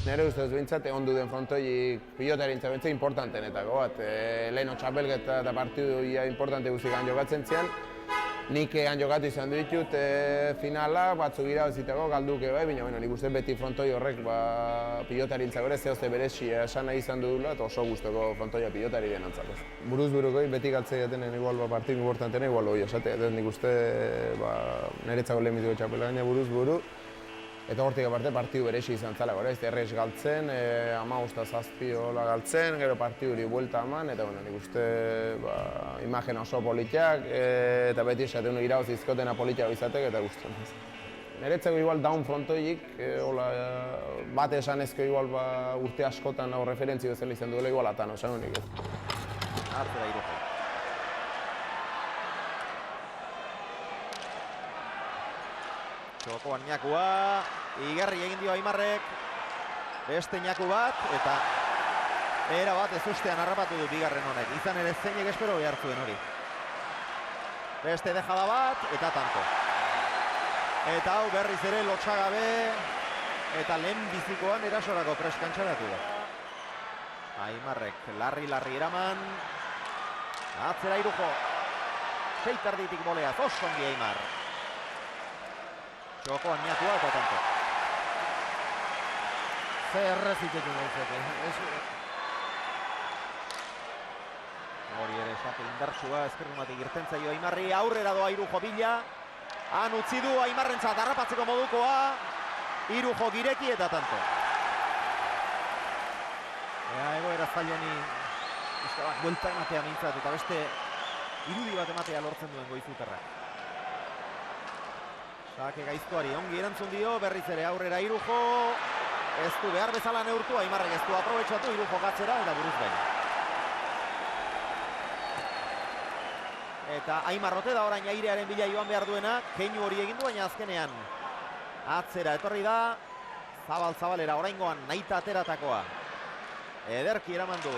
Nire ustez behintzat egon duden frontoiik pilotari behintzat importantenetako bat. Leheno txapelketa eta partidu importante guztikan jokatzen zian. Nik jokatu izan ditut finala, batzuk irabazitako galduke bai, baina nik uste beti frontoi horrek pilotari intzak ere zehozte berezia esan nahi izan dudula eta oso guztoko frontoia pilotari denantzako. Buruz burukoi beti galtzea jaten igual partidu importantena igual hori esatea. Nik uste niretzako lehenbiziko txapela gaina buruz buru. Eta hortik aparte partidu berezi izan zela, ez errez galtzen, 15-7 hola galtzen, gero partidu hori buelta eman, eta nik uste imagen oso politiak, eta beti esaten irauz izkotena politiak izatek, eta guztien. Niretzako igual down frontoiik, bat esanezko igual urte askotan referentzio bezala izan duela igual atan, osan honik ez. Atzera Irujo. Txokoan Ñakua, igarri egin dio Aimarrek, beste Ñaku bat, eta era bat ez ustean harrapatu du bigarren honek. Izan ere zeinek espero behar zuen hori. Beste dejada bat, eta tanto. Eta hau berriz ere lotxagabe, eta lehen bizikoan erasorako preskantxaratu da. Aimarrek larri eraman, atzera Irujo. Seitarditik boleaz, oso ongi Aimar. Txokoan Ñakua eta tanto. Zer errezitekin gauzete. Hori ere esate indartsua, ezkerrumatik irten zaio Aimarri, aurrera doa Irujo bila. Han utzi du Aimarrentzat harrapatzeko modukoa. Irujo gireki eta tanto. Egoera zailoni bat buelta ematea mintzat eta beste irudi bat ematea lortzen duen Goizutarrak. Sake gaiztoari ongi erantzun dio, berriz ere aurrera Irujo. Ez du behar bezala neurtu, Aimarrek ez du aprobetxatu, Irujo gatzera eta buruz baina. Eta Aimarrote da orain airearen bila joan behar duena, keinu hori egin du, baina azkenean atzera etorri da, zabalera oraingoan nahita ateratakoa. Ederki eraman du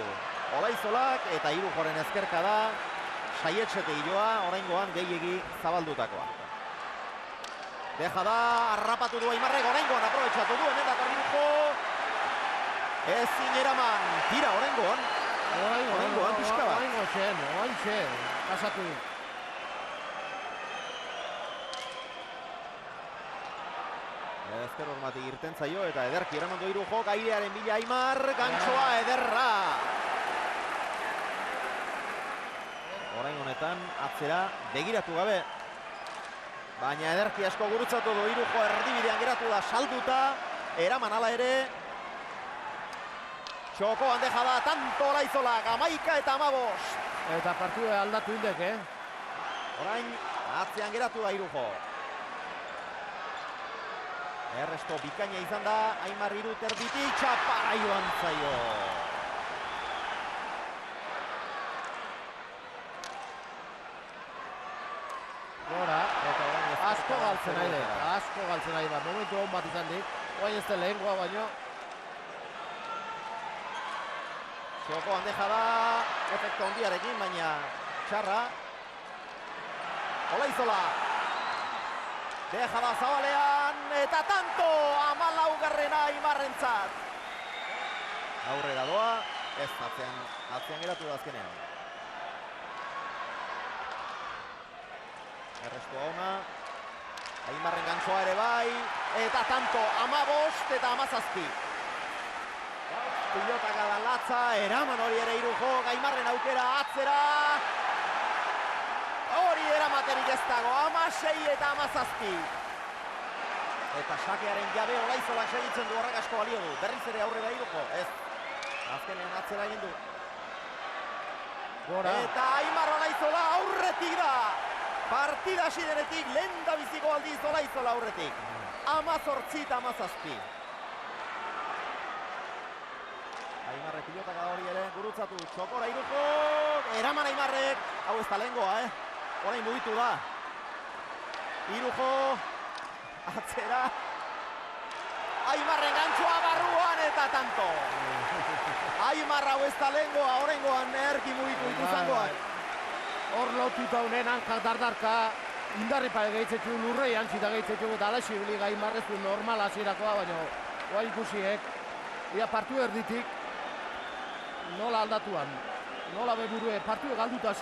Olaizolak eta Irujoren ezkerka da, saietxete joa, oraingoan gehiegi zabaldutakoa. Deja da, harrapatu du Aimarrek, oraingoan aprobetxatu du, hemen dakar Irujo. Ezin eraman, tira oraingoan. Oraingoan pixka bat. Orain zen, pasatu du. Ezker hormatik irten zaio eta ederki eraman du Irujo, airearen bila Aimar, gantxoa ederra. Orain honetan atzera begiratu gabe. Baina ederki asko gurutzatu du Irujo, erdibidean geratu da salduta, eraman ala ere. Txokoan deja da, tanto Olaizolak, 11 eta 15. Eta partidua aldatu hildek, Orain atzean geratu da Irujo. Erresto bikaina izan da, Aimar Irut erditik, txapara joan zaio. Gora, asko galtzen nahi da, momentu hon bat izan dik, oain ez da lehengoa baino. Txokoan deja da, efektu handiarekin, baina txarra. Olaizola. Deja da zabalean, eta tanto, 14garrena Aimarrentzat. Aurrera doa, ez atzean geratu da azkenean. Errestua ona, Aimarren gantzoa ere bai, eta tanto, 15 eta 17. Pilota gadalatza, eraman hori ere Irujo, Aimarren aukera atzera. Hori eramaterik ez dago, 16 eta 17. Eta sakearen jabe Olaizolak segitzen du, horrek asko balio du. Berriz ere aurrera Irujo, ez. Azkenean atzera egin du. Gora. Eta Aimar Olaizola aurretik da. Partida hasi denetik lehen da biziko aldiz Olaizola aurretik. 18 eta 17. Aimarrek pilotaka hori ere gurutzatu, txokora Irujo, eraman Aimarrek, hau ez da lehengoa, orain mugitu da. Irujo, atzera, Aimarren gantzoa barruan eta tanto. Aimar hau ez da lehengoa, oraingoan erki mugitu ikuzangoak. Hor lotuta honen hankak dardarka, indarripa egeitzeko lurrei antzita egeitzeko eta alaxi bilig Aimarrez du normal hasierakoa, baina oa ikusiek. ia partu erditik, nola aldatuan, nola beburue, partu galduta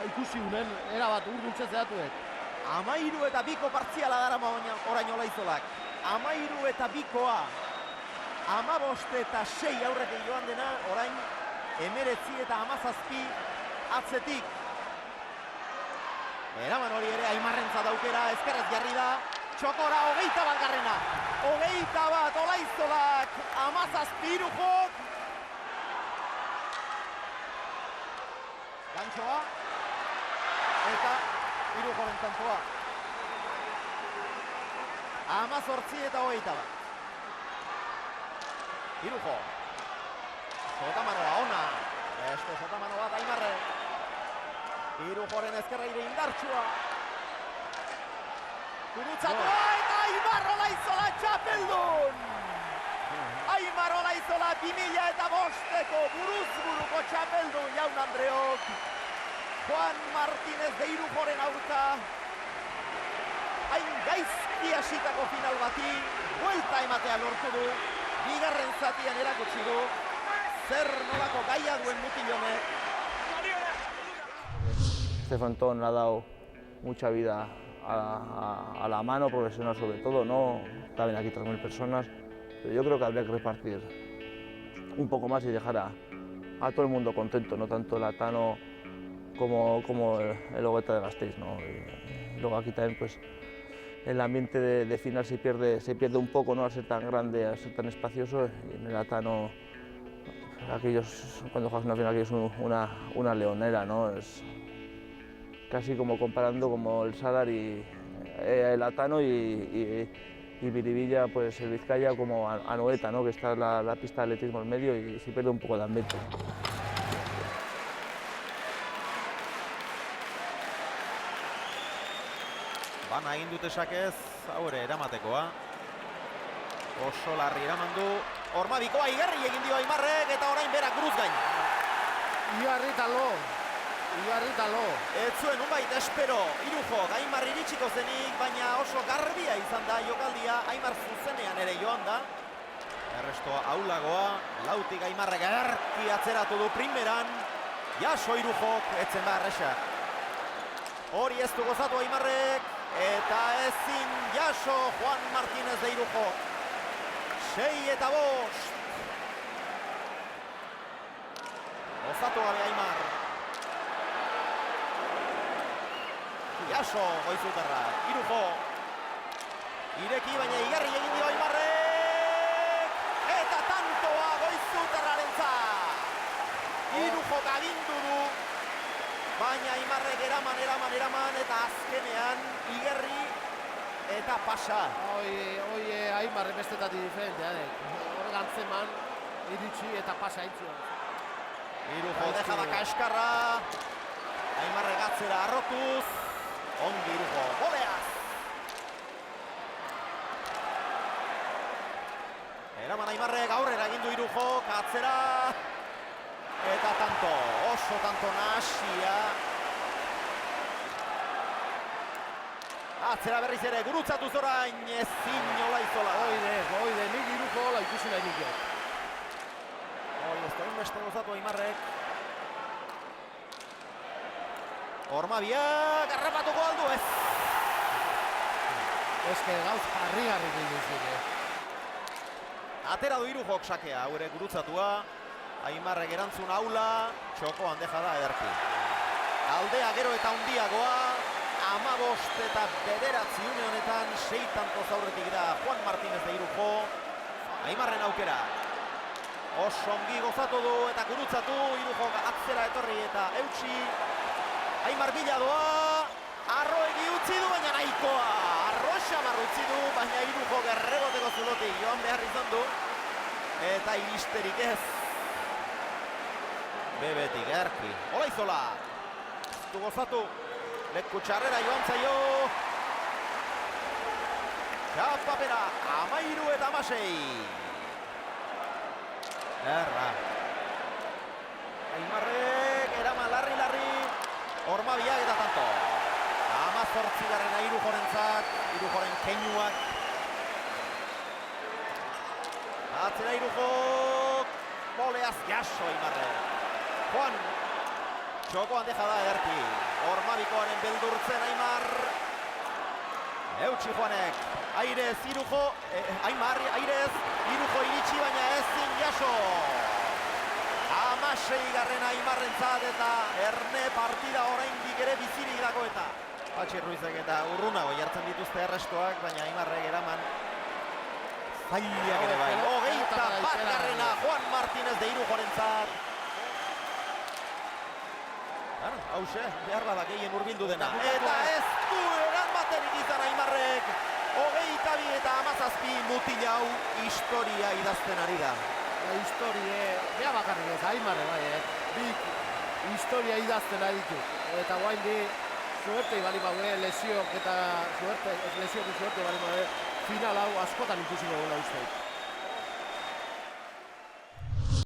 ikusi unen, erabat urdultze zehatuek. 13-2 partziala dara orain Olaizolak. 13-2. 15-6 aurretik joan dena, orain 19 eta 17 atzetik. Eraman hori ere Aimarrentzat aukera, ezkerrez jarri da, txokora 21 garrena. 21 Olaizolak, 17 Irujok. Gantxoa, eta Irujoren tantzoa. 18 eta 21. Irujo. Sotamanoa ona. Beste sotamano bat Aimarre. Irujoren ezkerraire indartsua. Gurutzatua eta Aimar Olaizola txapeldun! Aimar Olaizola 2005ko buruz-buruko txapeldun jaun Andreok. Juan Martínez de Irujoren aurka. Hain gaizki hasitako final bati, buelta ematea lortu du. Bigarren zatian erakutsi du. Zer nolako gaia duen mutil honek. Este frontón ha dado mucha vida a la mano profesional sobre todo, no caben aquí 3.000 personas, pero yo creo que habría que repartir un poco más y dejar a todo el mundo contento, no tanto el Atano como el Ogueta de Gasteiz, ¿no? Y luego aquí también pues el ambiente de final se pierde un poco, ¿no? Al ser tan grande, al ser tan espacioso, y en el Atano cuando juegas una final aquí es una leonera, ¿no? Es casi como comparando como el Sadar y el Atano y Biribilla, pues el Vizcaya como Anoeta, ¿no? Que está la pista de atletismo en medio y se pierde un poco de ambiente. Bana egin dute sakez, haure eramatekoa. Oso larri eraman du. Ormabikoa Igarri egin dio Aimarrek eta orain berak buruz gain. Igarri talo. Ez zuen unbait espero Irujo Aimarri iritsiko zenik, baina oso garbia izan da jokaldia, Aimar zuzenean ere joan da. Errestoa aulagoa, lautik Aimarrek erki atzeratu du primeran. Jaso Irujok, etzen da erresa. Hori ez du gozatu Aimarrek, eta ezin jaso Juan Martínez de Irujok. 6 eta 5. Gozatu gabe Aimar. Jaso Goizutarra, Irujo. Ireki baina Igarri egin dio Aimarrek. Eta tantoa Goizutarrarentzat. Irujo agindu du. Baina Aimarrek eraman eta azkenean Igarri eta pasa. Oie Aimarre bestetatik diferentea, hor gantzeman iritsi eta pasa itzuan. Irujo deja da kaskarra. Aimarrek atzera arrotuz. Ongi Irujo, goleaz! Eraman Aimarrek aurrera egin du Irujok, atzera. Eta tanto, oso tanto nahasia. Atzera berriz ere, gurutzatu zorain, ezin Olaizola. Oide, nik Irujo hola ikusi nahi nik. Ez da inbeste gozatu Aimarrek. Ormabiak harrapatuko aldu ez. Eske gauz harri duzik. Atera du Irujok sakea, haure gurutzatua. Aimarrek erantzun aula, txokoan deja da ederki. Aldea gero eta hundiagoa, 15 eta 9 une honetan, 6 tantoz aurretik da Juan Martínez de Irujo. Aimarren aukera. Osongi gozatu du eta gurutzatu, Irujok atzera etorri eta eutsi. Aimar bila doa, Arroegi utzi du baina nahikoa. Arro xamar utzi du, baina Irujo gerregoteko zulotik joan behar izan du. Eta ilisterik ez. Bebetik erki. Olaizola. Du gozatu. Leku txarrera joan zaio. Txapapera, 13 eta 16. Erra. Aimarrek eraman larri. Ormabiak eta tanto. 18 garrena Irujorentzat, Irujoren keinuak. Atzera Irujo. jaso Aimarre. Juan, txokoan deja da ederki. Ormabikoaren beldurtzen Aimar. Eutsi Juanek, airez, Irujo, Aimar, airez, Irujo iritsi baina ezin jaso. 16. Aimarrentzat eta erne partida oraindik ere bizirik dago eta. Patxi Ruizek eta urrunago jartzen dituzte errestoak, baina Aimarrek eraman zailak ere bai. 21. Juan Martínez de Irujorentzat. Hauxe, behar bada gehien urbildu dena. Eta ez du eranbaterik izan Aimarrek. 22 eta 17 mutil hau historia idazten ari da. Historie, bea bakarrik ez, Aimarre bai, bik historia idazten ari ditu. Eta guain di, suertei bali baude, lesiok eta suerte bali baude, final hau askotan ikusiko gula uste.